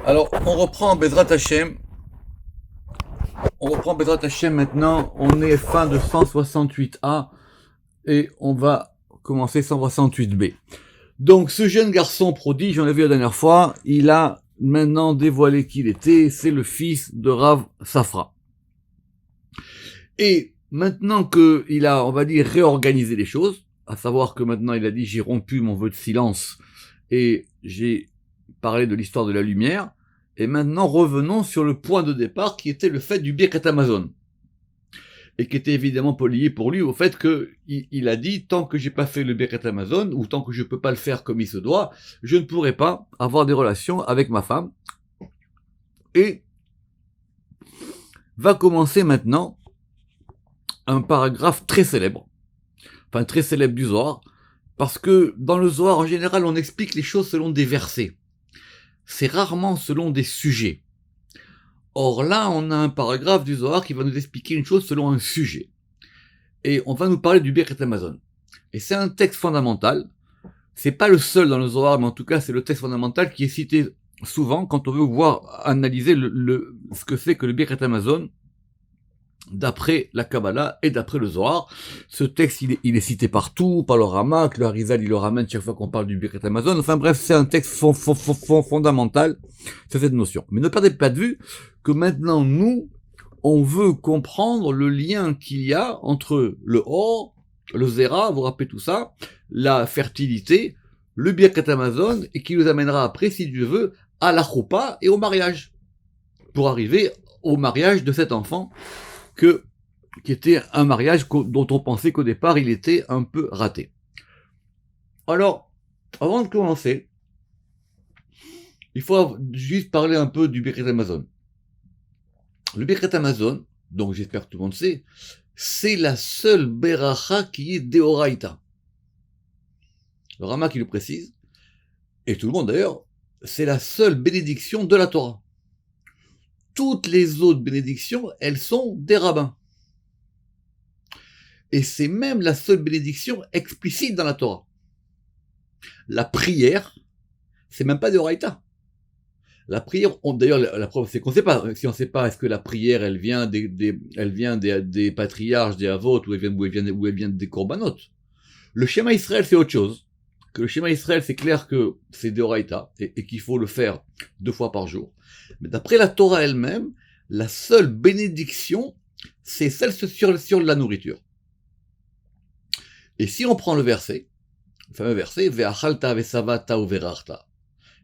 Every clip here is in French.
Alors, on reprend Bezrat Hashem. On reprend Bezrat Hashem maintenant. On est fin de 168A et on va commencer 168B. Donc, ce jeune garçon prodige, on l'a vu la dernière fois, il a maintenant dévoilé qui il était. C'est le fils de Rav Safra. Et maintenant qu'il a, on va dire, réorganisé les choses, à savoir que maintenant il a dit j'ai rompu mon vœu de silence et j'ai parlé de l'histoire de la lumière. Et maintenant, revenons sur le point de départ qui était le fait du Birkat Amazon. Et qui était évidemment lié pour lui au fait qu'il a dit, tant que j'ai pas fait le Birkat Amazon, ou tant que je peux pas le faire comme il se doit, je ne pourrai pas avoir des relations avec ma femme. Et va commencer maintenant un paragraphe très célèbre du Zohar, parce que dans le Zohar, en général, on explique les choses selon des versets. C'est rarement selon des sujets. Or là, on a un paragraphe du Zohar qui va nous expliquer une chose selon un sujet. Et on va nous parler du Birkat Amazon. Et c'est un texte fondamental. C'est pas le seul dans le Zohar, mais en tout cas, c'est le texte fondamental qui est cité souvent quand on veut voir analyser ce que c'est que le Birkat Amazon d'après la Kabbalah et d'après le Zohar. Ce texte, il est cité partout, par le Ramak, le Harizal, il le ramène chaque fois qu'on parle du Birkat Amazon. Enfin bref, c'est un texte fondamental, c'est cette notion. Mais ne perdez pas de vue que maintenant, nous, on veut comprendre le lien qu'il y a entre le Or, le Zera, vous rappelez tout ça, la fertilité, le Birkat Amazon, et qui nous amènera après, si Dieu veut, à la Choupa et au mariage. Pour arriver au mariage de cet enfant qui était un mariage dont on pensait qu'au départ il était un peu raté. Alors, avant de commencer, il faut juste parler un peu du Birkat Amazon. Le Birkat Amazon, donc j'espère que tout le monde sait, c'est la seule beracha qui est deoraita. Le Rama qui le précise, et tout le monde d'ailleurs, c'est la seule bénédiction de la Torah. Toutes les autres bénédictions, elles sont des rabbins. Et c'est même la seule bénédiction explicite dans la Torah. La prière, c'est même pas de Horaïta. La prière, d'ailleurs, la preuve, c'est qu'on ne sait pas. Si on ne sait pas, est-ce que la prière, elle vient des patriarches, des avot, ou elle vient des corbanotes. Le schéma Israël, c'est autre chose. Que le schéma Israël, c'est clair que c'est de Horaïta, et qu'il faut le faire 2 fois par jour. Mais d'après la Torah elle-même, la seule bénédiction, c'est celle sur la nourriture. Et si on prend le verset, le fameux verset, Ve'achalta ve'savata uverachta,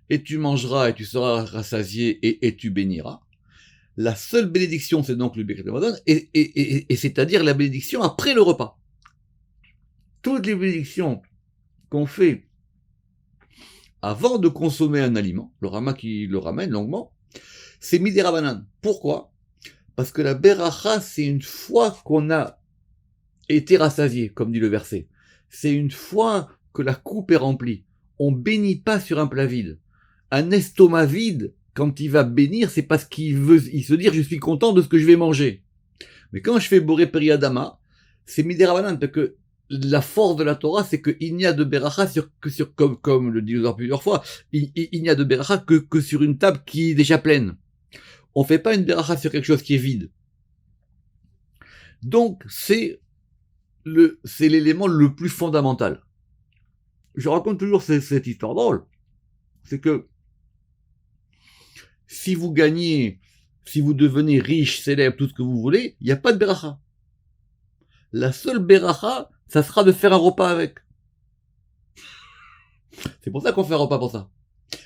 et tu mangeras et tu seras rassasié et tu béniras. La seule bénédiction, c'est donc le Birkat Amazon, et c'est-à-dire la bénédiction après le repas. Toutes les bénédictions qu'on fait avant de consommer un aliment, le Rama qui le ramène longuement, c'est Midei Rabanan. Pourquoi ? Parce que la beracha, c'est une fois qu'on a été rassasié, comme dit le verset. C'est une fois que la coupe est remplie. On bénit pas sur un plat vide. Un estomac vide, quand il va bénir, c'est parce qu'il se dire je suis content de ce que je vais manger. Mais quand je fais Boré Periadama, c'est Midei Rabanan, parce que la force de la Torah, c'est qu'il n'y a de beracha comme le dit le Zohar plusieurs fois, il n'y a de beracha que sur une table qui est déjà pleine. On fait pas une beracha sur quelque chose qui est vide. Donc, c'est l'élément le plus fondamental. Je raconte toujours cette histoire drôle. C'est que, si vous gagnez, si vous devenez riche, célèbre, tout ce que vous voulez, il n'y a pas de beracha. La seule beracha, ça sera de faire un repas avec. C'est pour ça qu'on fait un repas pour ça.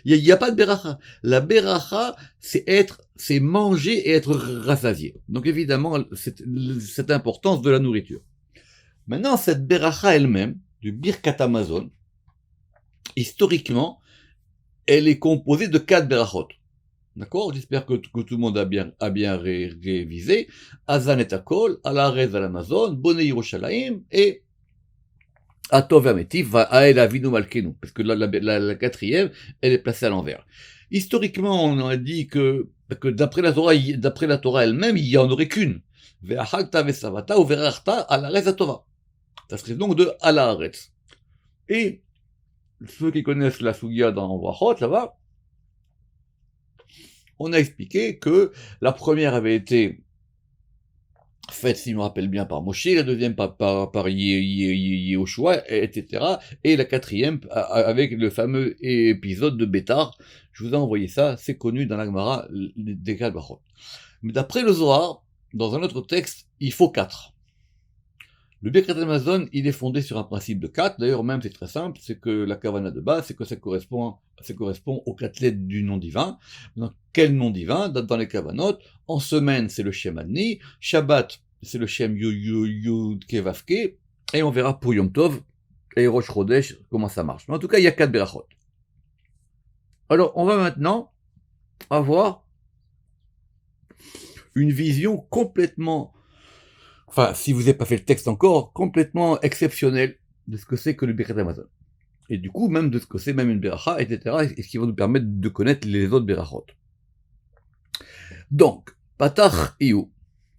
Il n'y a pas de beracha. La beracha, c'est manger et être rassasié. Donc évidemment, cette importance de la nourriture. Maintenant, cette beracha elle-même, du Birkat Amazon, historiquement, elle est composée de 4 berachot. D'accord ? J'espère que tout le monde a bien révisé. Azan et Akol, Alarez al Amazon, Bonne Yerushalayim et Atov Ametiv, Va'ael Avinu Malkenu. Parce que la 4e, elle est placée à l'envers. Historiquement, on a dit que d'après la Torah elle-même, il n'y en aurait qu'une. Ve'achalta ve'savata ou ve'rachta Alarez Atova. Ça serait donc de Alaretz. Et ceux qui connaissent la Sugia dans Brachot, ça va. on a expliqué que la première avait été faite, si je me rappelle bien, par Moshe, la deuxième par Yehoshua, etc. Et la quatrième avec le fameux épisode de Bétar. Je vous ai envoyé ça, c'est connu dans la Gemara des Kalbachot. Mais d'après le Zohar, dans un autre texte, il faut 4. Le Birkat Hamazon, il est fondé sur un principe de 4. D'ailleurs, même, c'est très simple, c'est que la kavana de base, c'est que ça correspond aux 4 lettres du nom divin. Donc, quel nom divin? Dans les kavanot, en semaine, c'est le Shem Adni, Shabbat, c'est le Shem Yud Kevavke, et on verra pour Yom Tov et Rosh Chodesh comment ça marche. Mais en tout cas, il y a 4 berachot. Alors, on va maintenant avoir une vision complètement, enfin, si vous n'avez pas fait le texte encore, complètement exceptionnelle de ce que c'est que le Birkat Hamazon. Et du coup, même de ce que c'est même une beracha, etc., et ce qui va nous permettre de connaître les autres berachot. Donc, Patach Iou,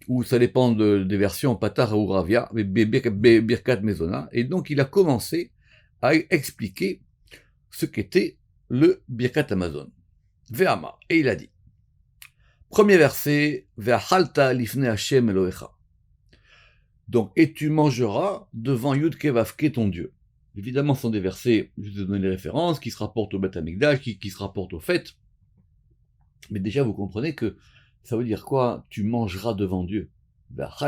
ou ça dépend des versions Patach ou Ravia, Birkat Mezona, et donc il a commencé à expliquer ce qu'était le Birkat Hamazon. Ve'ama, et il a dit, premier verset, Ve'achalta lifne Hashem Elohecha. Donc, et tu mangeras devant Yud Kevavke ton Dieu. Évidemment, ce sont des versets, je vous ai donné les références, qui se rapportent au Beth Amikdash, qui se rapportent aux fêtes. Mais déjà, vous comprenez que ça veut dire quoi? Tu mangeras devant Dieu. Alors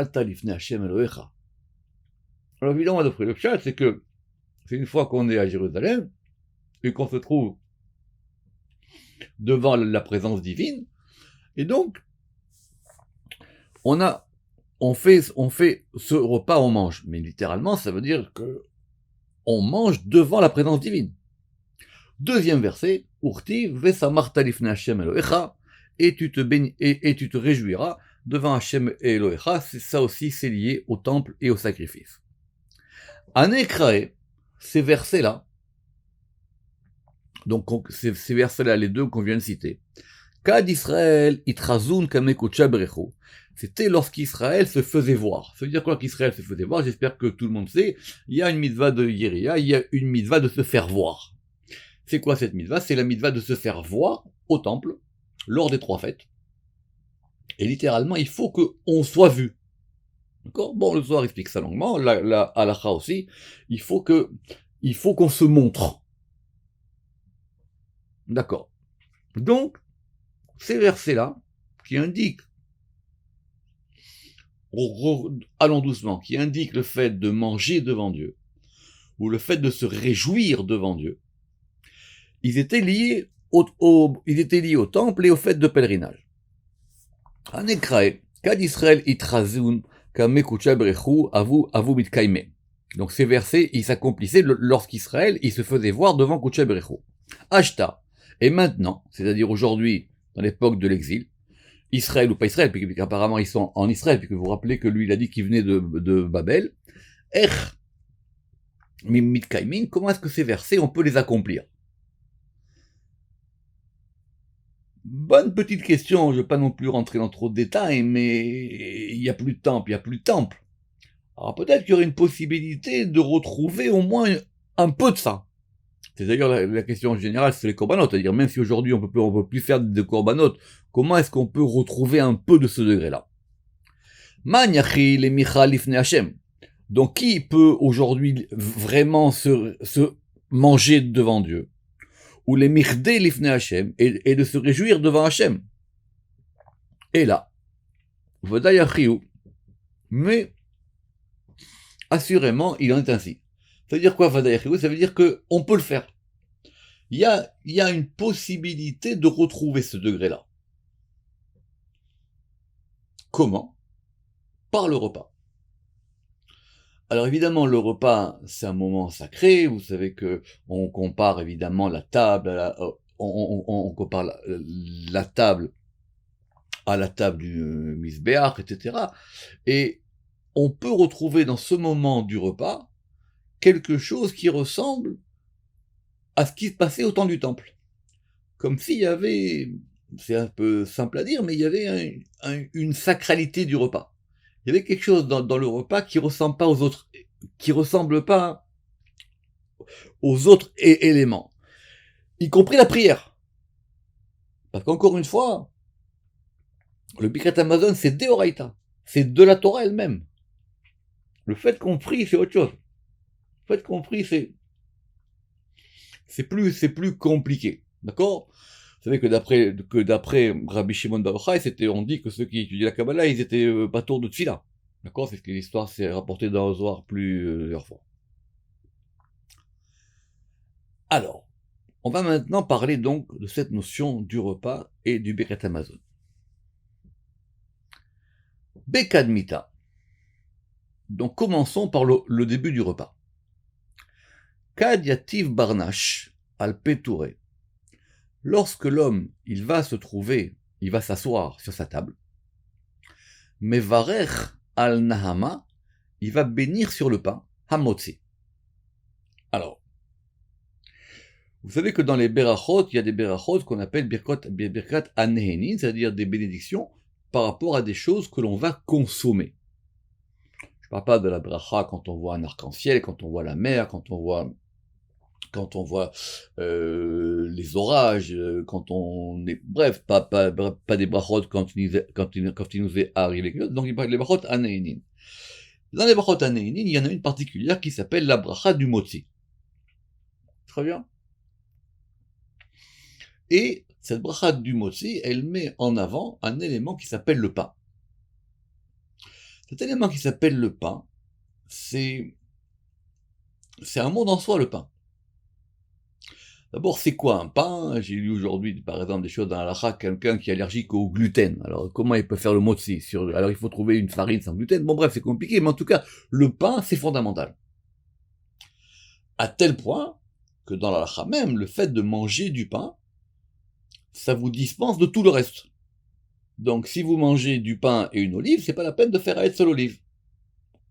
évidemment, d'après le chat, c'est que c'est une fois qu'on est à Jérusalem, et qu'on se trouve devant la présence divine, et donc, on fait ce repas, on mange. Mais littéralement, ça veut dire que on mange devant la présence divine. Deuxième verset, Urti vesamarta lifnei Hashem Elohecha, et tu te réjouiras devant Hashem Elohecha. Ça aussi, c'est lié au temple et au sacrifice. Anekrae, ces versets-là, donc ces versets-là, les deux qu'on vient de citer, Kad Israël itrazun kamekutcha berechu. C'était lorsqu'Israël se faisait voir. Ça veut dire quoi qu'Israël se faisait voir? J'espère que tout le monde sait. Il y a une mitzvah de Yéria, il y a une mitzvah de se faire voir. C'est quoi cette mitzvah? C'est la mitzvah de se faire voir au temple, lors des 3 fêtes. Et littéralement, il faut qu'on soit vu. D'accord? Bon, le soir explique ça longuement, la halakha aussi. Il faut qu'on se montre. D'accord. Donc, ces versets-là, qui indiquent, allons doucement, qui indiquent le fait de manger devant Dieu, ou le fait de se réjouir devant Dieu, ils étaient liés au temple et aux fêtes de pèlerinage. Anekrae, kad Israël itrazun kamekucha brechu avu mitkaime. Donc ces versets, ils s'accomplissaient lorsqu'Israël, il se faisait voir devant Kucha brechu. Ashta. Et maintenant, c'est-à-dire aujourd'hui, dans l'époque de l'exil, Israël ou pas Israël, puisqu'apparemment ils sont en Israël, puisque vous vous rappelez que lui, il a dit qu'il venait de Babel. Mitkaimin, comment est-ce que ces versets, on peut les accomplir? Bonne petite question, je ne vais pas non plus rentrer dans trop de détails, mais il n'y a plus de temple, Alors peut-être qu'il y aurait une possibilité de retrouver au moins un peu de ça. C'est d'ailleurs la question générale, c'est les corbanotes. C'est-à-dire, même si aujourd'hui on peut plus faire de corbanotes, comment est-ce qu'on peut retrouver un peu de ce degré-là? Donc, qui peut aujourd'hui vraiment se manger devant Dieu? Ou les mirdé lifnei Hashem, et de se réjouir devant Hashem? Et là, mais assurément, il en est ainsi. Ça veut dire quoi, Vadayachiou? Ça veut dire qu'on peut le faire. Il y a une possibilité de retrouver ce degré-là. Comment? Par le repas. Alors évidemment, le repas, c'est un moment sacré. Vous savez que on compare évidemment la table, on compare la table à la table du Misbéach, etc. Et on peut retrouver dans ce moment du repas quelque chose qui ressemble à ce qui se passait au temps du temple. Comme s'il y avait, c'est un peu simple à dire, mais il y avait une sacralité du repas. Il y avait quelque chose dans le repas qui ressemble pas aux autres, qui ressemble pas aux autres éléments, y compris la prière. Parce qu'encore une fois, Le Birkat Hamazon, c'est Deoraita. C'est de la Torah elle-même. Le fait qu'on prie, c'est autre chose. Le fait qu'on prie, c'est plus compliqué. D'accord? Vous savez que d'après Rabbi Shimon Bar Yochai, on dit que ceux qui étudient la Kabbalah, ils étaient pas tours de Tfila. D'accord? C'est ce que l'histoire s'est rapportée dans le Zohar plusieurs fois. Alors, on va maintenant parler donc de cette notion du repas et du Birkat Hamazon. Bekadmita. Donc commençons par le début du repas. Kad yativ barnash al petouré. Lorsque l'homme, il va s'asseoir sur sa table, mevarech al nahama, il va bénir sur le pain, hamotzi. Alors, vous savez que dans les berachot, il y a des berachot qu'on appelle birkat anehenin, c'est-à-dire des bénédictions par rapport à des choses que l'on va consommer. Je ne parle pas de la bracha quand on voit un arc-en-ciel, quand on voit la mer, quand on voit les orages, bref, pas des brachot quand il nous est arrivé quelque chose, donc il parle des brachot anehenin. Dans les brachot anehenin, il y en a une particulière qui s'appelle la bracha du motzi. Très bien. Et cette bracha du motzi, elle met en avant un élément qui s'appelle le pain. Cet élément qui s'appelle le pain, c'est un monde en soi, le pain. D'abord, c'est quoi un pain? J'ai lu aujourd'hui, par exemple, des choses dans la halakha, quelqu'un qui est allergique au gluten. Alors, comment il peut faire le motzi? Alors, il faut trouver une farine sans gluten. Bon, bref, c'est compliqué, mais en tout cas, le pain, c'est fondamental. À tel point que dans la halakha même, le fait de manger du pain, ça vous dispense de tout le reste. Donc, si vous mangez du pain et une olive, c'est pas la peine de faire Haetz sur l'olive.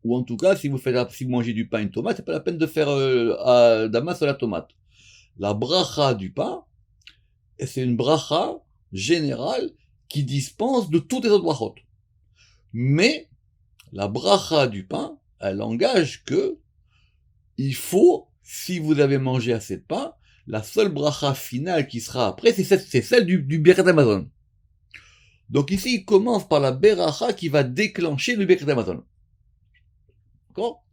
Ou en tout cas, si vous mangez du pain et une tomate, c'est pas la peine de faire damas sur la tomate. La bracha du pain, c'est une bracha générale qui dispense de toutes les autres brachot. Mais la bracha du pain, elle engage que il faut, si vous avez mangé assez de pain, la seule bracha finale qui sera après, c'est celle du Birkat Hamazon. Donc ici, il commence par la beracha qui va déclencher le Birkat Hamazon. D'accord?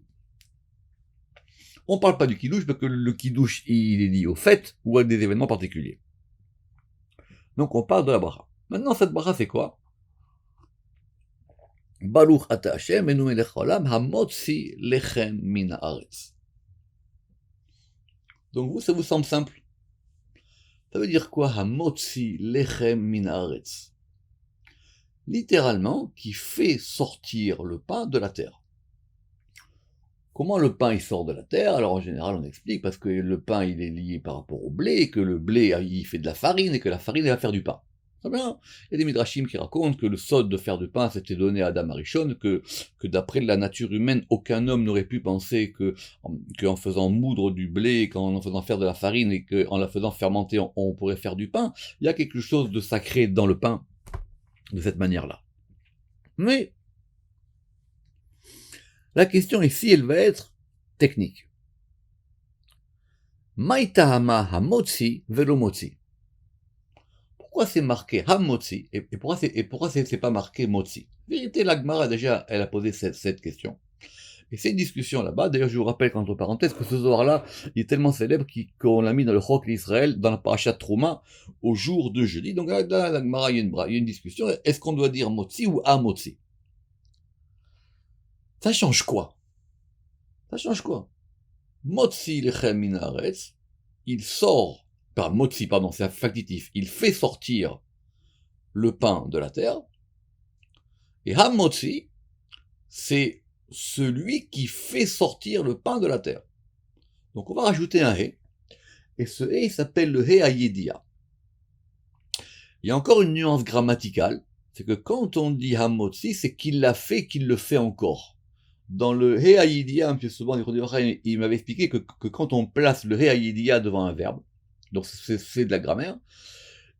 On ne parle pas du kiddush, parce que le kiddush, il est lié au fait ou à des événements particuliers. Donc on parle de la bracha. Maintenant, cette bracha, c'est quoi? Baruch ata Hashem, enu melech haolam, hamotzi lechem min haaretz. Donc vous, ça vous semble simple? Ça veut dire quoi, hamotzi lechem min haaretz? Littéralement, qui fait sortir le pain de la terre. Comment le pain il sort de la terre? Alors en général on explique parce que le pain il est lié par rapport au blé, et que le blé il fait de la farine, et que la farine elle va faire du pain. Très bien. Il y a des midrashim qui racontent que le sod de faire du pain c'était donné à Adam Arishon, que d'après la nature humaine, aucun homme n'aurait pu penser qu'en faisant moudre du blé, qu'en faisant faire de la farine, et qu'en la faisant fermenter, on pourrait faire du pain. Il y a quelque chose de sacré dans le pain, de cette manière-là. Mais la question ici, elle va être technique. Maïtahama hamotzi velo motzi. Pourquoi c'est marqué hamotzi et pourquoi c'est pas marqué motzi? En vérité, la Gemara déjà, elle a posé cette question. Et c'est une discussion là-bas. D'ailleurs, je vous rappelle qu'entre parenthèses que ce Zohar-là, il est tellement célèbre qu'on l'a mis dans le Chok d'Israël, dans la parasha Trouma, au jour de jeudi. Donc là, la Gemara, il y a une discussion. Est-ce qu'on doit dire motzi ou hamotzi? Ça change quoi? Ça change quoi? Motzi lechem min haaretz, il sort, motzi, pardon, c'est factitif, il fait sortir le pain de la terre, et hamotzi, c'est celui qui fait sortir le pain de la terre. Donc on va rajouter un he, et ce he, il s'appelle le he hayedia. Il y a encore une nuance grammaticale, c'est que quand on dit hamotzi, c'est qu'il l'a fait, qu'il le fait encore. Dans le He Hayidia, M. Souban, il m'avait expliqué que quand on place le He Hayidia devant un verbe, donc c'est de la grammaire,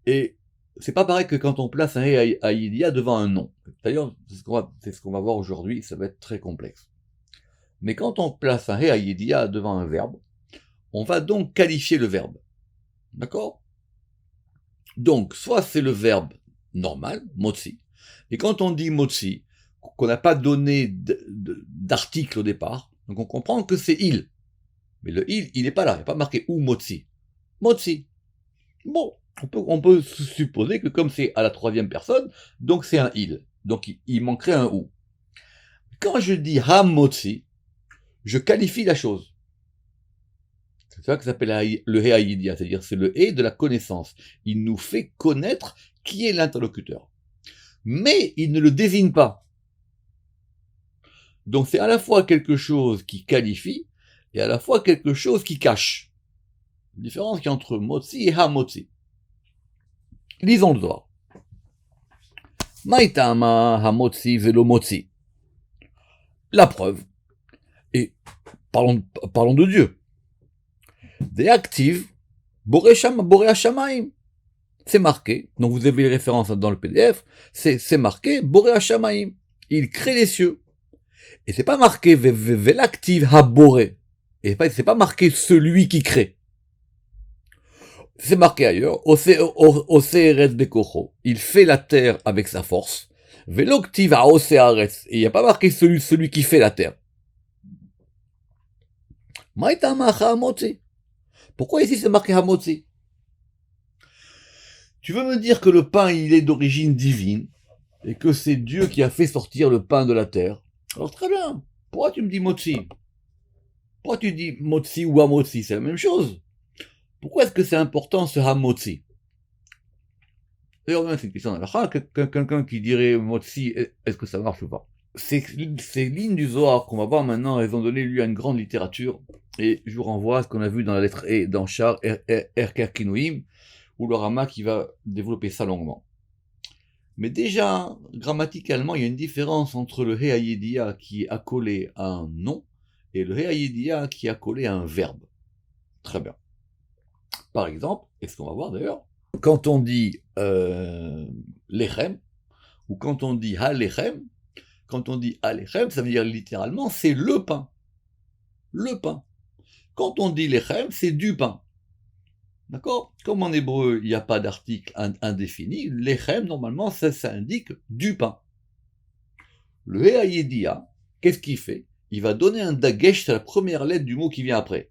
et c'est pas pareil que quand on place un He Hayidia devant un nom. D'ailleurs, c'est ce qu'on va voir aujourd'hui, ça va être très complexe. Mais quand on place un He Hayidia devant un verbe, on va donc qualifier le verbe. D'accord? Donc, soit c'est le verbe normal, motzi, Et quand on dit motzi, qu'on n'a pas donné d'article au départ, donc on comprend que c'est il. Mais le il n'est pas là, il n'est pas marqué ou motzi. Motzi. Bon, on peut supposer que comme c'est à la troisième personne, donc c'est un il. Donc il manquerait un ou. Quand je dis hamotzi, je qualifie la chose. C'est ça que s'appelle le He'ayidia, c'est-à-dire c'est le He de la connaissance. Il nous fait connaître qui est l'interlocuteur. Mais il ne le désigne pas. Donc c'est à la fois quelque chose qui qualifie et à la fois quelque chose qui cache. La différence qu'il y a entre motzi et hamotzi. Lisons le Zohar. Maïtama hamotzi velo motzi. La preuve. Et parlons de Dieu. Des actives, Boré Hashamaim. C'est marqué, donc vous avez les références dans le PDF, c'est marqué Boré Hashamaim. Il crée les cieux. Et c'est pas marqué Velactive Haboré. Et c'est pas marqué celui qui crée. C'est marqué ailleurs, Oseeretz Bekocho. Il fait la terre avec sa force. Veloctive à Osearetz. Et il n'y a pas marqué celui qui fait la terre. Maïtamacha Hamotzi. Pourquoi ici c'est marqué Hamotzi? Tu veux me dire que le pain, il est d'origine divine, et que c'est Dieu qui a fait sortir le pain de la terre? Alors très bien. Pourquoi tu me dis Motzi? Pourquoi tu dis Motzi ou Hamotzi? C'est la même chose. Pourquoi est-ce que c'est important ce Hamotzi? D'ailleurs, c'est une question d'Alakha, quelqu'un qui dirait Motzi, est-ce que ça marche ou pas? Ces lignes du Zohar qu'on va voir maintenant, elles ont donné lieu à une grande littérature, et je vous renvoie à ce qu'on a vu dans la lettre E, dans Char Erker Kinouim, ou le Rama qui va développer ça longuement. Mais déjà, grammaticalement, il y a une différence entre le He'ayidia qui est accolé à un nom et le He'ayidia qui est accolé à un verbe. Très bien. Par exemple, et ce qu'on va voir d'ailleurs, quand on dit lechem, ou quand on dit halechem, quand on dit halechem, ça veut dire littéralement c'est le pain. Le pain. Quand on dit lechem, c'est du pain. D'accord? Comme en hébreu, il n'y a pas d'article indéfini, lechem, normalement, ça indique du pain. Le He'ayidia, qu'est-ce qu'il fait? Il va donner un dagesh à la première lettre du mot qui vient après.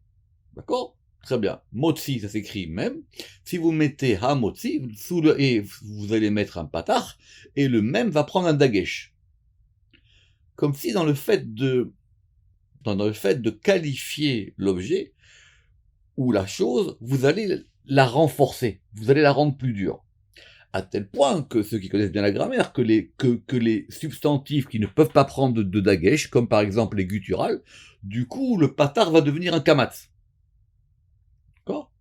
D'accord? Très bien. Motzi, ça s'écrit même. Si vous mettez hamotzi, sous le et, vous allez mettre un patach, et le même va prendre un dagesh. Comme si dans le fait de qualifier l'objet, ou la chose, vous allez la renforcer, vous allez la rendre plus dure. À tel point que ceux qui connaissent bien la grammaire, que les substantifs qui ne peuvent pas prendre de dagesh, comme par exemple les gutturales, du coup, le patar va devenir un kamatz. D'accord?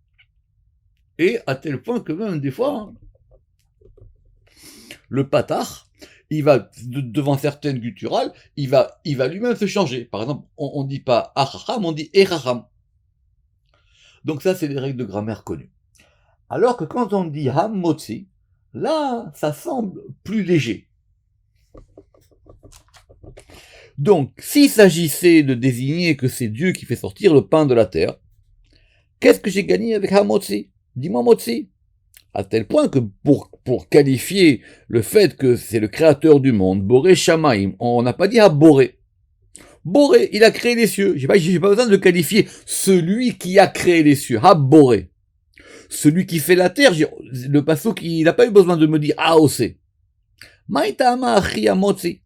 Et à tel point que même des fois, le patar, il va, devant certaines gutturales, il va lui-même se changer. Par exemple, on dit pas achacham, on dit eracham. Donc ça, c'est des règles de grammaire connues. Alors que quand on dit hamotzi, là, ça semble plus léger. Donc, s'il s'agissait de désigner que c'est Dieu qui fait sortir le pain de la terre, qu'est-ce que j'ai gagné avec hamotzi? Dis-moi motzi. À tel point que pour qualifier le fait que c'est le créateur du monde, Boré Shamaim, on n'a pas dit à Boré. Boré, il a créé les cieux. J'ai pas besoin de qualifier celui qui a créé les cieux. Ha Boré. Celui qui fait la terre, le passouk, il n'a pas eu besoin de me dire AOC. Maïtama achi amotzi.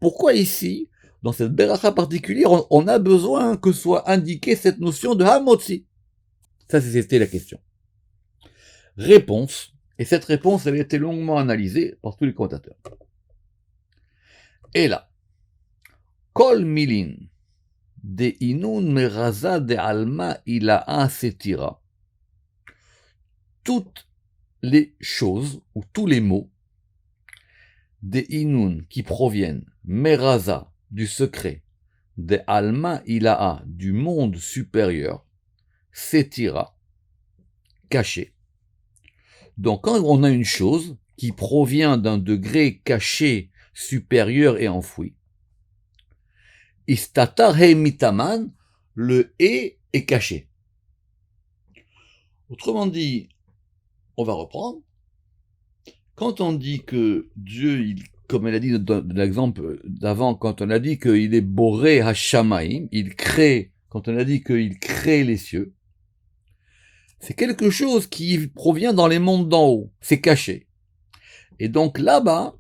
Pourquoi ici, dans cette beracha particulière, on a besoin que soit indiquée cette notion de hamotzi? Ça, c'était la question. Réponse, et cette réponse, elle a été longuement analysée par tous les commentateurs. Et là, Kol milin de inun meraza de alma ila'a setira. Toutes les choses, ou tous les mots, de inun qui proviennent, meraza, du secret, de alma ila'a, du monde supérieur, setira, caché. Donc quand on a une chose qui provient d'un degré caché, supérieur et enfoui, istatar he mitaman, le est caché. Autrement dit, on va reprendre. quand on dit que Dieu, comme elle a dit dans l'exemple d'avant, quand on a dit qu'il est Boré Hashamaim, il crée, quand on a dit qu'il crée les cieux, c'est quelque chose qui provient dans les mondes d'en haut, c'est caché. Et donc là-bas,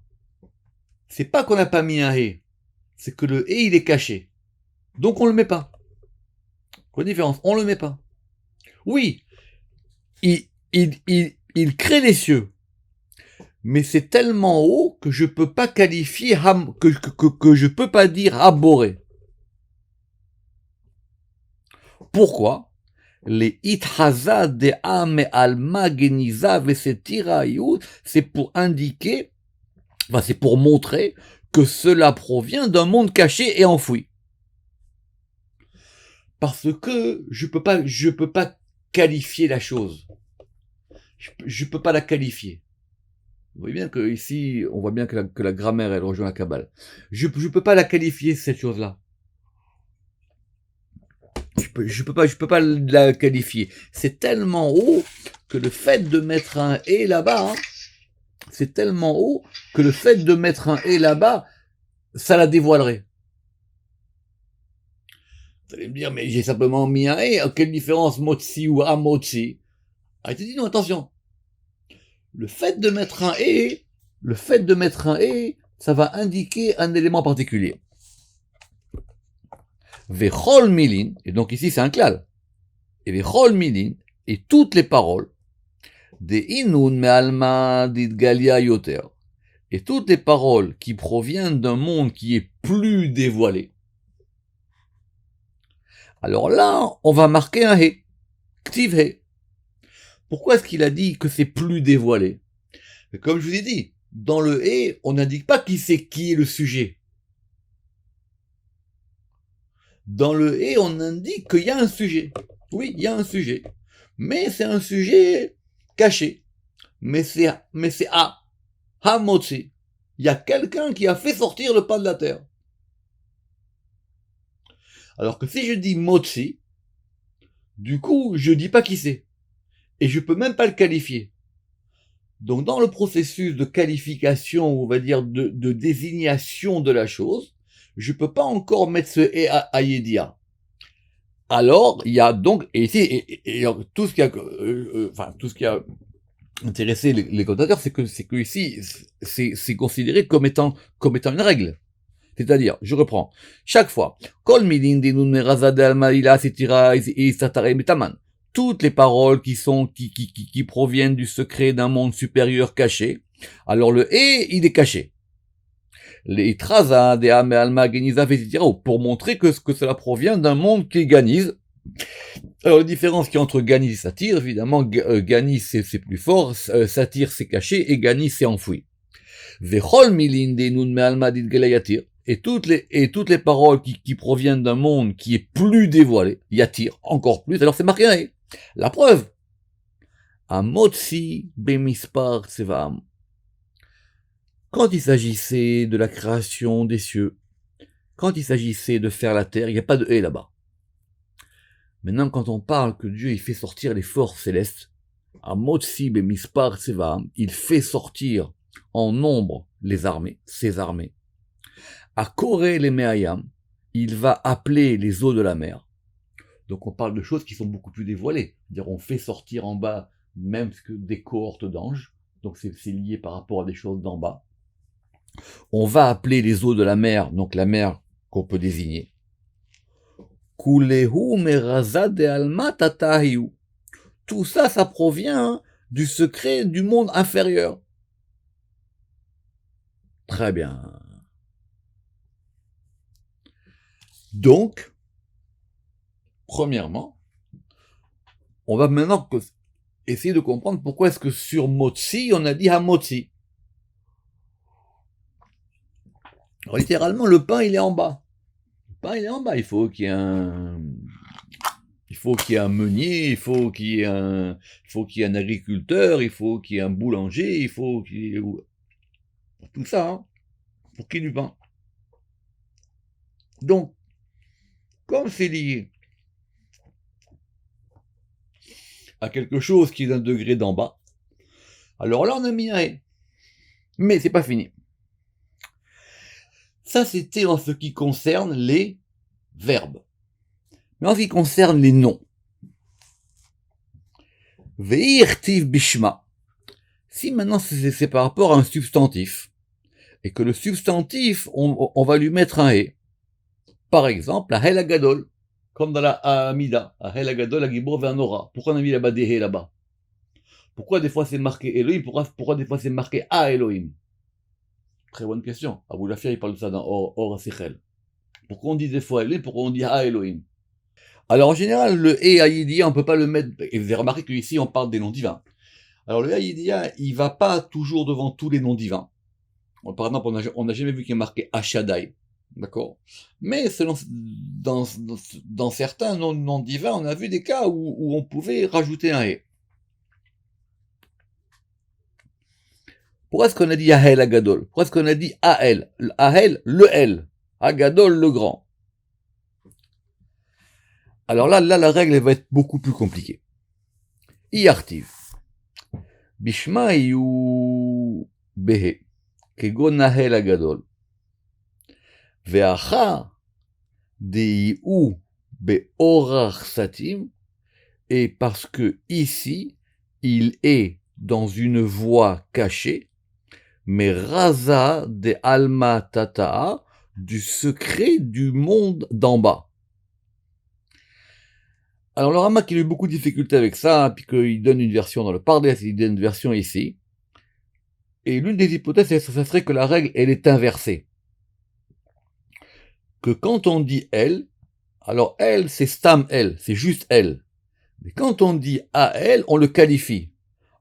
c'est pas qu'on n'a pas mis un hé, c'est que le hé il est caché. Donc on le met pas. Quelle différence? On le met pas. Oui, il crée les cieux, mais c'est tellement haut que je peux pas qualifier, que je peux pas dire aboré. Pourquoi? Les ithaza de ame alma geniza vesetira yud, c'est pour indiquer, enfin c'est pour montrer que cela provient d'un monde caché et enfoui. Parce que je peux pas qualifier la chose. Je peux pas la qualifier. Vous voyez bien que ici, on voit bien que la grammaire, elle rejoint la Kabbale. Je peux pas la qualifier, cette chose-là. Je peux pas la qualifier. C'est tellement haut que le fait de mettre un et là-bas, c'est tellement haut que le fait de mettre un et là-bas, ça la dévoilerait. Vous allez me dire, mais j'ai simplement mis un et, quelle différence motzi ou amotzi? Ah, il te dit non, attention. Le fait de mettre un et, ça va indiquer un élément particulier. Vechol milin, et donc ici c'est un klal. Et vechol milin, et toutes les paroles, de inun me'alma d'idgalia yoter, et toutes les paroles qui proviennent d'un monde qui est plus dévoilé. Alors là, on va marquer un he, ktiv he. Pourquoi est-ce qu'il a dit que c'est plus dévoilé? Comme je vous ai dit, dans le he, on n'indique pas qui est le sujet. Dans le et, on indique qu'il y a un sujet. Oui, il y a un sujet. Mais c'est un sujet caché. Mais c'est Hamotzi. Il y a quelqu'un qui a fait sortir le pain de la terre. Alors que si je dis Motzi, du coup, je dis pas qui c'est. Et je peux même pas le qualifier. Donc dans le processus de qualification, on va dire de désignation de la chose, je peux pas encore mettre ce et à Yedia. Alors, il y a donc, et ici, et tout ce qui a intéressé les commentateurs, c'est que ici, c'est considéré comme étant une règle. C'est-à-dire, je reprends, chaque fois, Kol midin dinun merazad al-maila setira isatare metaman. Toutes les paroles qui proviennent du secret d'un monde supérieur caché, alors le et, il est caché. Les traza de ame alma geniza etc. pour montrer que cela provient d'un monde qui ganise. Alors la différence qu'il y a entre ganis et satire, évidemment, ganis c'est plus fort, satire c'est caché et ganis c'est enfoui. Vechol milin de nun me alma dit gelayatir. Et toutes les paroles qui proviennent d'un monde qui est plus dévoilé, yatir, encore plus, alors c'est marqué un et. La preuve, amotzi bemispar tsevam. Quand il s'agissait de la création des cieux, quand il s'agissait de faire la terre, il n'y a pas de et là-bas. Maintenant, quand on parle que Dieu il fait sortir les forces célestes, amotzi bemispar tsevam, il fait sortir en nombre les armées, ses armées. À Koré les Meayam, il va appeler les eaux de la mer. Donc on parle de choses qui sont beaucoup plus dévoilées. C'est-à-dire on fait sortir en bas même que des cohortes d'anges. Donc c'est lié par rapport à des choses d'en bas. On va appeler les eaux de la mer, donc la mer qu'on peut désigner. Kulehu merazad de alma tatahiu. Tout ça, ça provient du secret du monde inférieur. Très bien. Donc, premièrement, on va maintenant essayer de comprendre pourquoi est-ce que sur Motzi, on a dit Hamotzi. Alors, littéralement, le pain, il est en bas. Le pain, il est en bas. Il faut qu'il y ait un meunier, il faut qu'il y ait un agriculteur, il faut qu'il y ait un boulanger, il faut qu'il y ait tout ça, hein, pour qu'il y ait du pain. Donc, comme c'est lié à quelque chose qui est d'un degré d'en bas, alors là, on a mis un et. Mais c'est pas fini. Ça, c'était en ce qui concerne les verbes. Mais en ce qui concerne les noms, ve'irtiv bishma. Si maintenant c'est par rapport à un substantif, et que le substantif, on va lui mettre un et. Par exemple, la hel agadol, comme dans la Amida, la hel agadol, la gibor ve'anora. Pourquoi on a mis là-bas des he là-bas? Pourquoi des fois c'est marqué Elohim? Pourquoi des fois c'est marqué A Elohim? Très bonne question. Abou Lafia, il parle de ça dans Or Sichel. Pourquoi on dit des fois Elohim? Pourquoi on dit A Elohim? Alors en général, le E Haïdia, on peut pas le mettre, et vous avez remarqué qu'ici on parle des noms divins. Alors le Haïdia, il va pas toujours devant tous les noms divins. Par exemple, on n'a jamais vu qu'il y ait marqué Ashadai. D'accord? Mais selon, dans certains noms divins, on a vu des cas où on pouvait rajouter un E. Pourquoi est-ce qu'on a dit Ahel Agadol? Pourquoi est-ce qu'on a dit Ahel? Ahel, le L. Agadol, le grand. Alors là, la règle elle va être beaucoup plus compliquée. Iartiv. Bishma yu behe. Kegon Ahel Agadol. Veacha deiu beorach satim. Et parce que ici, il est dans une voie cachée, mais raza de alma tata'a, du secret du monde d'en bas. Alors le Ramak il a eu beaucoup de difficultés avec ça, puis qu'il donne une version dans le Pardes, il donne une version ici. Et l'une des hypothèses, ça serait que la règle, elle est inversée. Que quand on dit elle, alors elle, c'est stam elle, c'est juste elle. Mais quand on dit à elle, on le qualifie.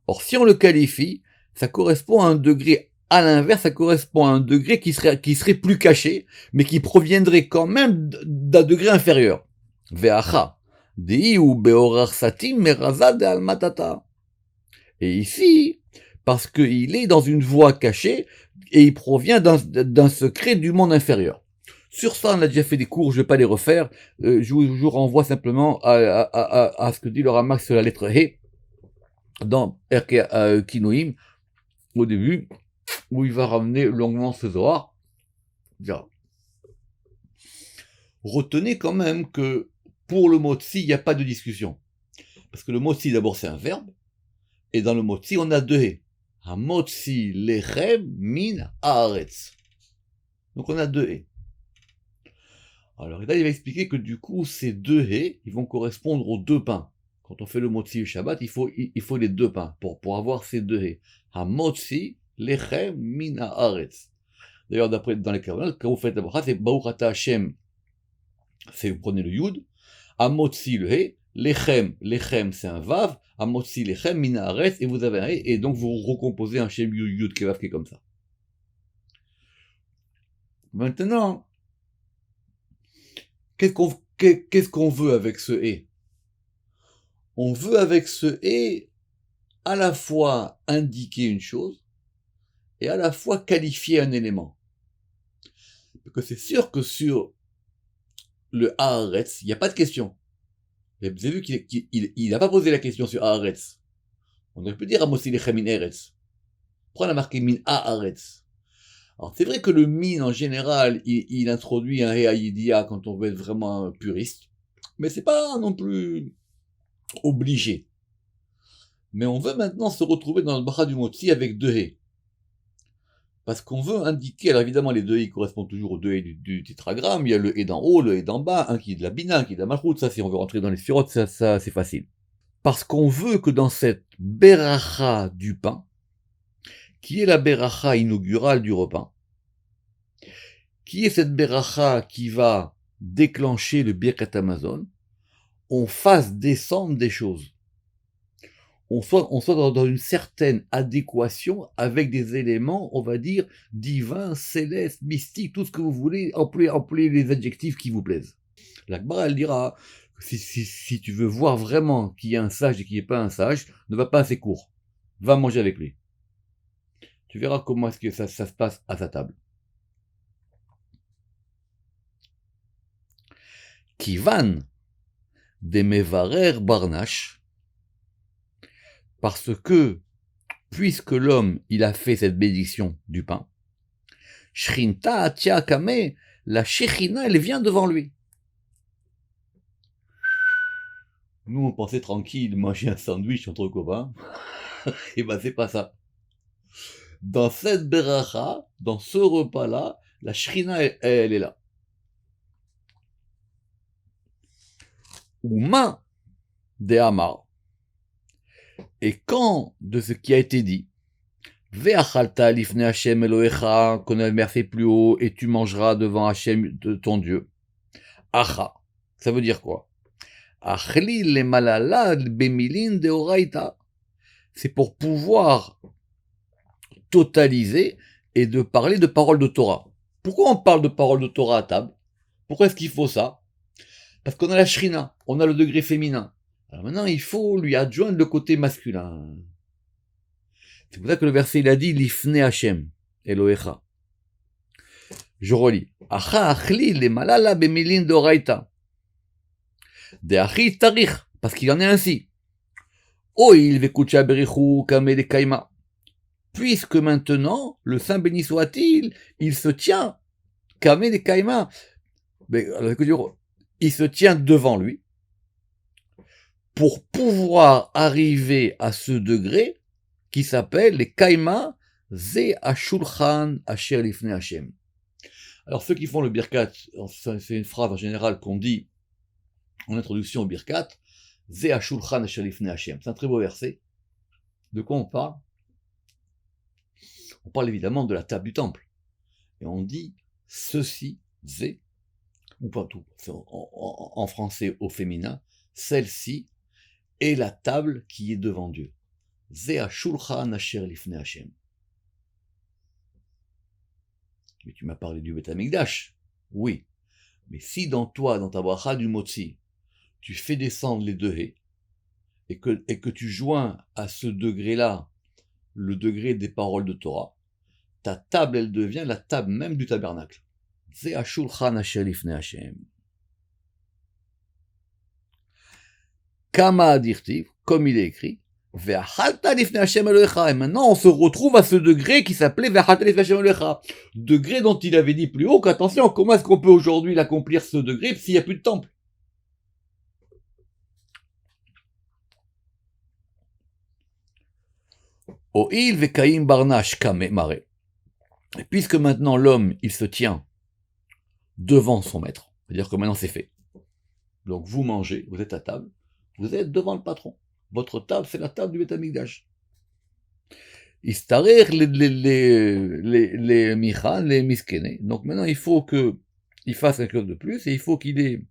Or, si on le qualifie, ça correspond à un degré, à l'inverse, ça correspond à un degré qui serait plus caché, mais qui proviendrait quand même d'un degré inférieur. Ve'acha. Deiu beorar satim meraza de almatata. Et ici, parce qu'il est dans une voie cachée, et il provient d'un secret du monde inférieur. Sur ça, on a déjà fait des cours, je ne vais pas les refaire. Je vous renvoie simplement à ce que dit le Ramak sur la lettre He, dans Erke Kinoim, au début, où il va ramener longuement ce Zohar. Retenez quand même que pour le mot tsi, il n'y a pas de discussion. Parce que le mot tsi, d'abord, c'est un verbe, et dans le mot tsi, on a deux he. Hamotsi lechem min haaretz. Donc on a deux he. Alors là, il va expliquer que du coup, ces deux he, ils vont correspondre aux deux pains. Quand on fait le motzi Shabbat, il faut les deux pains pour avoir ces deux he. Hamotzi lechem min haaretz. D'ailleurs, d'après dans les Kavanot, quand vous faites la bracha, c'est Baruch Ata Hashem, c'est vous prenez le yud, Hamotzi le he, lechem c'est un vav, Hamotzi lechem min haaretz, et vous avez un he, et donc vous recomposez un shem yud kevav qui est comme ça. Maintenant, qu'est-ce qu'on veut avec ce et? On veut avec ce et à la fois indiquer une chose et à la fois qualifier un élément. Parce que c'est sûr que sur le Haaretz, il n'y a pas de question. Vous avez vu qu'il n'a pas posé la question sur Haaretz. On aurait pu dire Amosi lechem min Eretz. Pourquoi on a marqué min Haaretz? Alors c'est vrai que le min en général, il introduit un Heaïdia quand on veut être vraiment un puriste, mais c'est pas non plus obligé. Mais on veut maintenant se retrouver dans le bracha du motzi avec deux haies. Parce qu'on veut indiquer, alors évidemment les deux haies correspondent toujours aux deux haies du tétragramme, il y a le haies d'en haut, le haies d'en bas, un qui est de la bina, un qui est de la malchoute, ça si on veut rentrer dans les sphirotes, ça c'est facile. Parce qu'on veut que dans cette beracha du pain, qui est la beracha inaugurale du repas, qui est cette beracha qui va déclencher le Birkat Hamazon, on fasse descendre des choses. On soit dans une certaine adéquation avec des éléments, on va dire, divins, célestes, mystiques, tout ce que vous voulez, employez les adjectifs qui vous plaisent. L'Akbar, elle dira, si tu veux voir vraiment qu'il y a un sage et qu'il n'y ait pas un sage, ne va pas à ses cours. Va manger avec lui. Tu verras comment est-ce que ça se passe à sa table. Kivan de Mevarer Barnash, parce que puisque l'homme, il a fait cette bénédiction du pain, Shrinta Atia Kame, la Shechina, elle vient devant lui. Nous, on pensait tranquille, manger un sandwich entre copains. Et ben, c'est pas ça. Dans cette beracha, dans ce repas-là, la Shrina, elle est là. Uma de Amar. Et quand de ce qui a été dit, Ve'achalta lifne Hashem Elohecha, qu'on a le verset plus haut, et tu mangeras devant Hashem de ton Dieu. Acha. Ça veut dire quoi? Achli le malala bemilin de oraita. C'est pour pouvoir totaliser et de parler de paroles de Torah. Pourquoi on parle de paroles de Torah à table? Pourquoi est-ce qu'il faut ça? Parce qu'on a la shrina, on a le degré féminin. Alors maintenant, il faut lui adjoindre le côté masculin. C'est pour ça que le verset, il a dit, Lifne Hashem, Elohecha. Je relis. Acha achli le malala bemilin doraita. De achi tarich, parce qu'il en est ainsi. Oil vekucha berichu kame de kaima. Puisque maintenant, le Saint béni soit-il, il se tient, kame de kaima. Mais, alors, il se tient devant lui, pour pouvoir arriver à ce degré qui s'appelle les kaima ze ashulchan asher lifne Hashem. Alors ceux qui font le birkat, c'est une phrase en général qu'on dit en introduction au birkat, ze ashulchan asher lifne Hashem. C'est un très beau verset. De quoi on parle? On parle évidemment de la table du temple. Et on dit ceci, ze, ou pas tout, en français au féminin, celle-ci est la table qui est devant Dieu. Ze hashulchan asher lifne Hashem. Mais tu m'as parlé du Beth Amikdash. Oui. Mais si dans toi, dans ta bracha du Motzi, tu fais descendre les deux haies, et que tu joins à ce degré-là, le degré des paroles de Torah, ta table, elle devient la table même du tabernacle. Ze hashulchan asher lifne Hashem. Kama dirtiv, comme il est écrit, Ve'achalta lifne Hashem Elohecha. Et maintenant, on se retrouve à ce degré qui s'appelait Ve'achalta lifne Hashem Elohecha. Degré dont il avait dit plus haut qu'attention, comment est-ce qu'on peut aujourd'hui l'accomplir ce degré s'il n'y a plus de temple? O'il ve'kaim barnash kame mare. Et puisque maintenant l'homme, il se tient devant son maître, c'est-à-dire que maintenant c'est fait. Donc vous mangez, vous êtes à table, vous êtes devant le patron. Votre table, c'est la table du Beth Amikdash. Istarer les michan, les miskene. Donc maintenant, il faut qu'il fasse quelque chose de plus, et il faut qu'il ait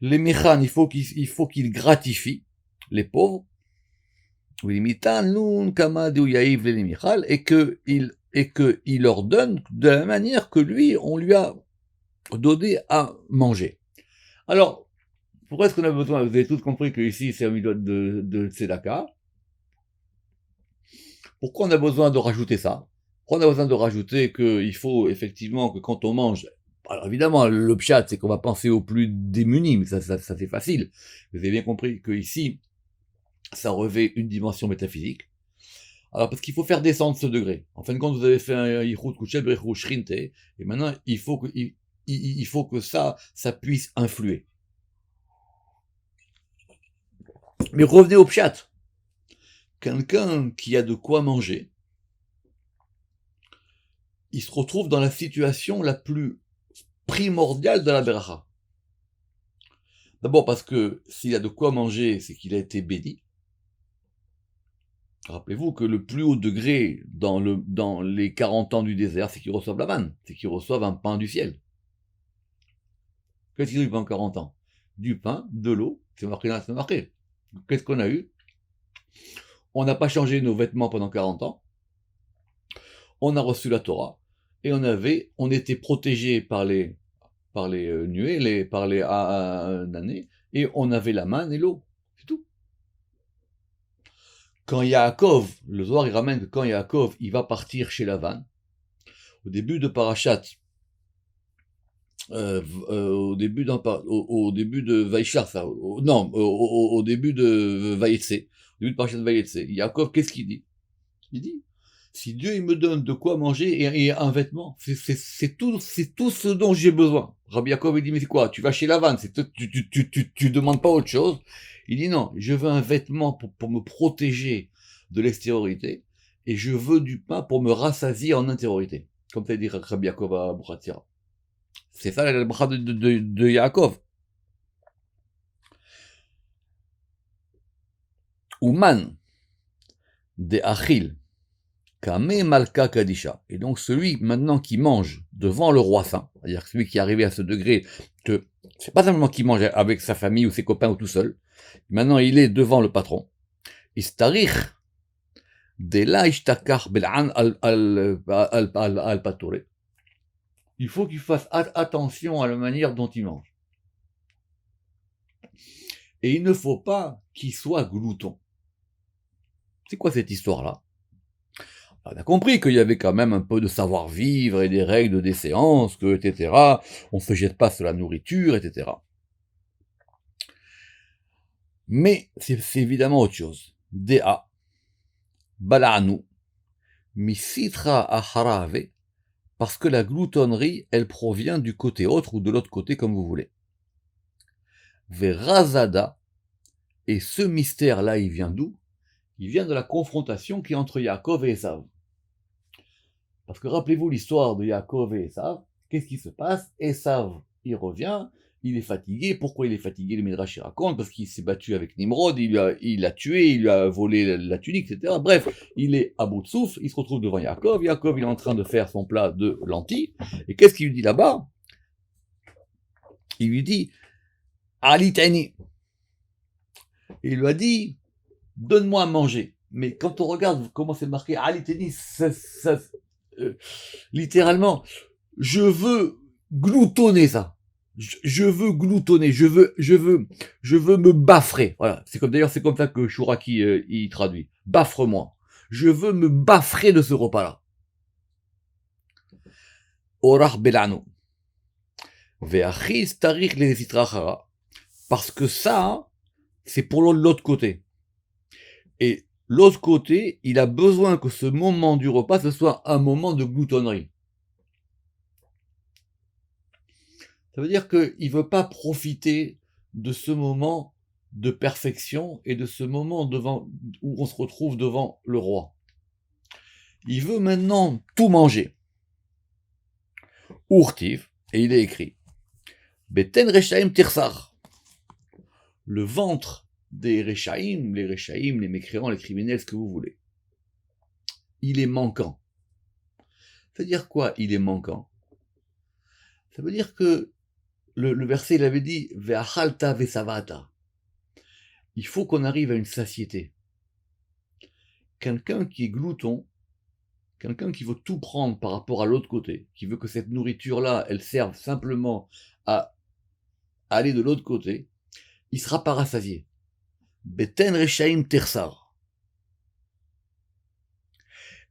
les michan, il faut qu'il gratifie les pauvres. Et qu'il leur donne de la manière que lui, on lui a donné à manger. Alors, pourquoi est-ce qu'on a besoin? Vous avez tous compris que ici c'est un milieu de tzedaka. Pourquoi on a besoin de rajouter ça? Pourquoi on a besoin de rajouter qu'il faut effectivement que quand on mange, alors évidemment le pshat c'est qu'on va penser aux plus démunis, mais ça c'est facile. Vous avez bien compris que ici ça revêt une dimension métaphysique. Alors parce qu'il faut faire descendre ce degré. En fin de compte, vous avez fait un yichut kushel berichu shrinte, et maintenant il faut que ça puisse influer. Mais revenez au pshat. Quelqu'un qui a de quoi manger, il se retrouve dans la situation la plus primordiale de la beracha. D'abord parce que s'il a de quoi manger, c'est qu'il a été béni. Rappelez-vous que le plus haut degré dans les 40 ans du désert, c'est qu'ils reçoivent la manne, c'est qu'ils reçoivent un pain du ciel. Qu'est-ce qu'ils ont eu pendant 40 ans? Du pain, de l'eau, c'est marqué là, c'est marqué. Qu'est-ce qu'on a eu? On n'a pas changé nos vêtements pendant 40 ans. On a reçu la Torah. Et on était protégés par les nuées, par les années. Et on avait la manne et l'eau. C'est tout. Quand Yaakov, le Zohar, il ramène que quand Yaakov, il va partir chez Lavan, au début de Parashat, au début de Vaishar, au début de Vayetse, au début de Parashat Vayetse, Yaakov, qu'est-ce qu'il dit? Il dit, si Dieu il me donne de quoi manger et un vêtement, c'est tout ce dont j'ai besoin. Rabbi Yaakov il dit, mais c'est quoi? Tu vas chez Lavan, tu demandes pas autre chose. Il dit non, je veux un vêtement pour me protéger de l'extériorité, et je veux du pain pour me rassasier en intériorité. Comme t'as dit Rabbi Yaakov à Bouratia. C'est ça la bracha de Yaakov. Ouman de Achil. Kame Malka Kadisha. Et donc celui maintenant qui mange devant le roi saint, c'est-à-dire celui qui est arrivé à ce degré que c'est pas simplement qu'il mange avec sa famille ou ses copains ou tout seul, maintenant il est devant le patron. Istarich de la ishtakar bel'an al patore. Il faut qu'il fasse attention à la manière dont il mange. Et il ne faut pas qu'il soit glouton. C'est quoi cette histoire-là? On a compris qu'il y avait quand même un peu de savoir-vivre et des règles de déchéance, que, etc. On ne se jette pas sur la nourriture, etc. Mais c'est évidemment autre chose. Dea, bala'anu, misitra acharave, parce que la gloutonnerie, elle provient du côté autre ou de l'autre côté, comme vous voulez. Verazada, et ce mystère-là, il vient d'où? Il vient de la confrontation qui est entre Yaakov et Esav. Parce que rappelez-vous l'histoire de Yaakov et Esav, qu'est-ce qui se passe? Esav, il revient, il est fatigué. Pourquoi il est fatigué? Le Midrash raconte, parce qu'il s'est battu avec Nimrod, il l'a tué, il lui a volé la tunique, etc. Bref, il est à bout de souffle, il se retrouve devant Yaakov, Yaakov il est en train de faire son plat de lentilles, et qu'est-ce qu'il lui dit là-bas? Il lui dit, Ali Tani. Il lui a dit, donne-moi à manger. Mais quand on regarde comment c'est marqué, Ali Tani, littéralement, je veux gloutonner ça. Je veux gloutonner, je veux me baffrer. Voilà, c'est comme d'ailleurs c'est comme ça que Chouraki il traduit. Baffre-moi. Je veux me baffrer de ce repas-là. Orach belano. Ve'achis tarich les sitrachara. Parce que ça, c'est pour l'autre côté. Et l'autre côté, il a besoin que ce moment du repas, ce soit un moment de gloutonnerie. Ça veut dire qu'il ne veut pas profiter de ce moment de perfection et de ce moment où on se retrouve devant le roi. Il veut maintenant tout manger. Urtiv, et il est écrit, Beten Rechaim Tirsar. Le ventre des Rechaim, les mécréants, les criminels, ce que vous voulez. Il est manquant. Ça veut dire quoi, il est manquant? Ça veut dire que le verset, il avait dit Ve'achalta ve'savata. Il faut qu'on arrive à une satiété. Quelqu'un qui est glouton, quelqu'un qui veut tout prendre par rapport à l'autre côté, qui veut que cette nourriture-là, elle serve simplement à aller de l'autre côté, il sera pas rassasié. Beten Rechaim Tersar.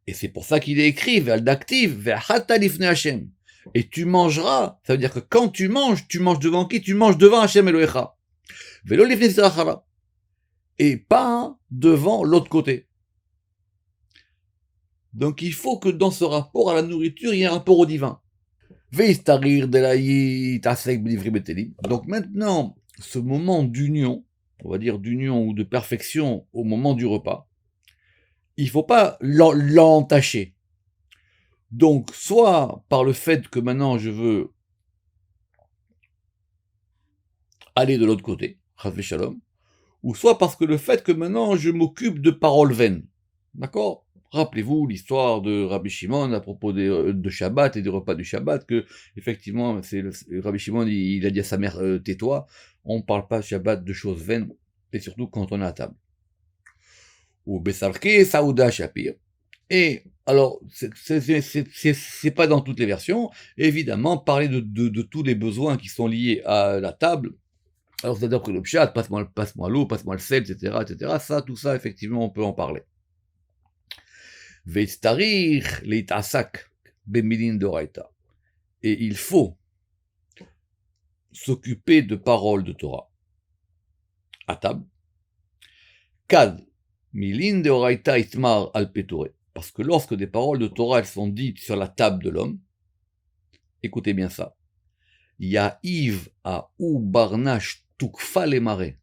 Et c'est pour ça qu'il est écrit Ve'aldaktiv ve'achalta lifne Hashem. Et tu mangeras, ça veut dire que quand tu manges devant qui? Tu manges devant Hashem Elohecha. Ve'lo lifne Tzrachara. Et pas devant l'autre côté. Donc il faut que dans ce rapport à la nourriture, il y ait un rapport au divin. Donc maintenant, ce moment d'union, on va dire d'union ou de perfection au moment du repas, il ne faut pas l'entacher. Donc soit par le fait que maintenant je veux aller de l'autre côté, Chas Shalom, ou soit parce que le fait que maintenant je m'occupe de paroles vaines. D'accord? Rappelez-vous l'histoire de Rabbi Shimon à propos de Shabbat et des repas du Shabbat, que effectivement, Rabbi Shimon il a dit à sa mère tais-toi, on ne parle pas Shabbat de choses vaines, et surtout quand on est à table. Ou Besarke Saouda Shapir. Et alors, c'est pas dans toutes les versions, évidemment, parler de tous les besoins qui sont liés à la table. Alors, c'est-à-dire que le pshat, passe-moi l'eau, passe-moi le sel, etc., ça, tout ça, effectivement, on peut en parler. Ve'starir leitasak bemilin doraita. Et il faut s'occuper de paroles de Torah à table. Kad milin doraita itmar al petore. Parce que lorsque des paroles de Torah elles sont dites sur la table de l'homme, écoutez bien ça, Ya'iv a ou barnash tukfa les marais.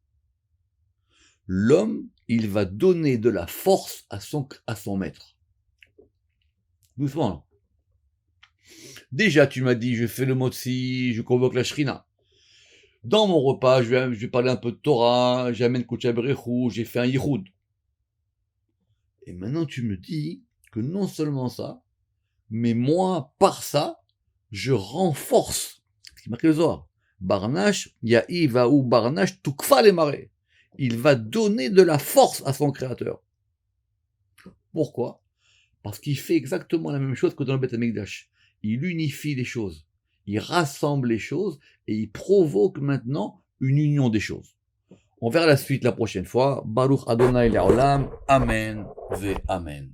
L'homme, il va donner de la force à son maître. Doucement. Déjà, tu m'as dit, je fais le motzi, je convoque la shrina. Dans mon repas, je vais parler un peu de Torah, j'amène Kodesh Berechou, j'ai fait un yiroud. Et maintenant, tu me dis que non seulement ça, mais moi, par ça, je renforce. Ce qui marque le Zohar. Barnash, Ya'iva ou Barnash, Tukfa les marais. Il va donner de la force à son créateur. Pourquoi? Parce qu'il fait exactement la même chose que dans le Beth Amikdash. Il unifie les choses, il rassemble les choses et il provoque maintenant une union des choses. On verra la suite la prochaine fois. Baruch Adonai Le'olam. Amen ve Amen.